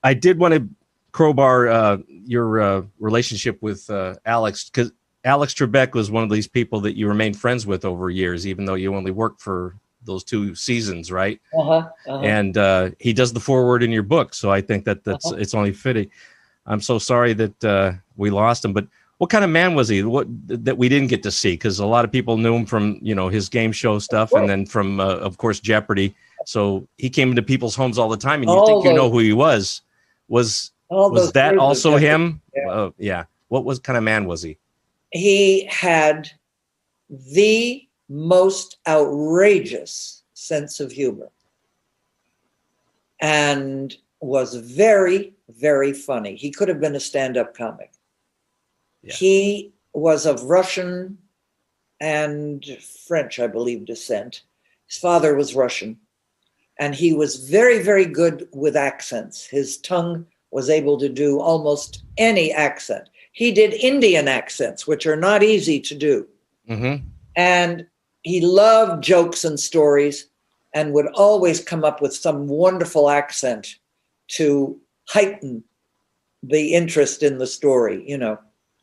I did want to crowbar your relationship with Alex, because Alex Trebek was one of these people that you remained friends with over years, even though you only worked for those 2 seasons, right? And he does the foreword in your book, so I think that's it's only fitting. I'm so sorry that we lost him, but what kind of man was he? What that we didn't get to see, because a lot of people knew him from his game show stuff, and then from of course Jeopardy. So he came into people's homes all the time, and you think you know who he was. Was that also him? Yeah. What kind of man was he? He had the most outrageous sense of humor and was very, very funny. He could have been a stand-up comic. Yeah. He was of Russian and French, I believe, descent. His father was Russian, and he was very, very good with accents. His tongue was able to do almost any accent. He did Indian accents, which are not easy to do. Mm-hmm. And he loved jokes and stories and would always come up with some wonderful accent to heighten the interest in the story,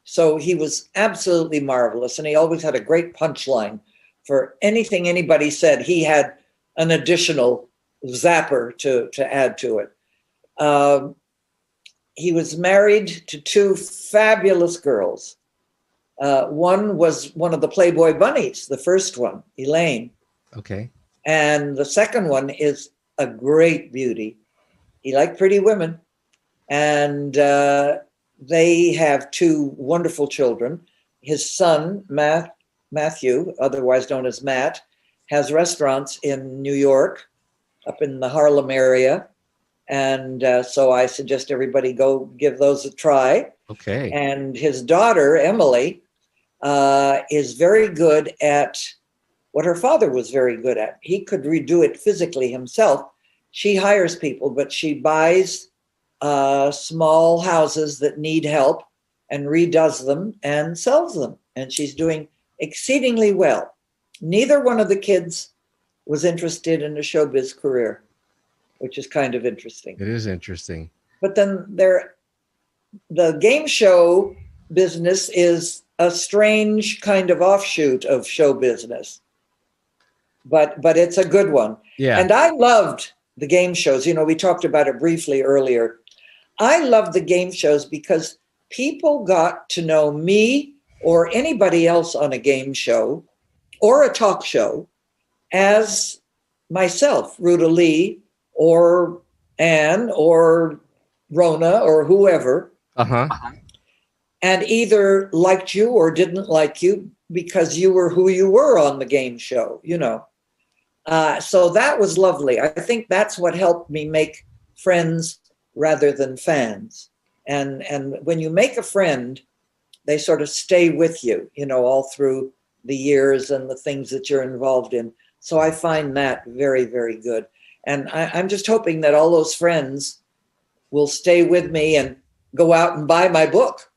So he was absolutely marvelous. And he always had a great punchline for anything anybody said. He had an additional zapper to add to it. He was married to 2 fabulous girls. One was one of the Playboy bunnies, the first one, Elaine. Okay. And the second one is a great beauty. He liked pretty women. And they have 2 wonderful children. His son, Matthew, otherwise known as Matt, has restaurants in New York, up in the Harlem area. And so I suggest everybody go give those a try. Okay. And his daughter, Emily, is very good at what her father was very good at. He could redo it physically himself. She hires people, but she buys small houses that need help and redoes them and sells them. And she's doing exceedingly well. Neither one of the kids was interested in a showbiz career, which is kind of interesting. It is interesting. But then the game show business is a strange kind of offshoot of show business. But it's a good one. Yeah. And I loved the game shows. We talked about it briefly earlier. I loved the game shows because people got to know me or anybody else on a game show or a talk show as myself, Ruta Lee, or Anne, or Rona, or whoever, and either liked you or didn't like you because you were who you were on the game show, So that was lovely. I think that's what helped me make friends rather than fans. And when you make a friend, they sort of stay with you, all through the years and the things that you're involved in. So I find that very, very good. And I'm just hoping that all those friends will stay with me and go out and buy my book.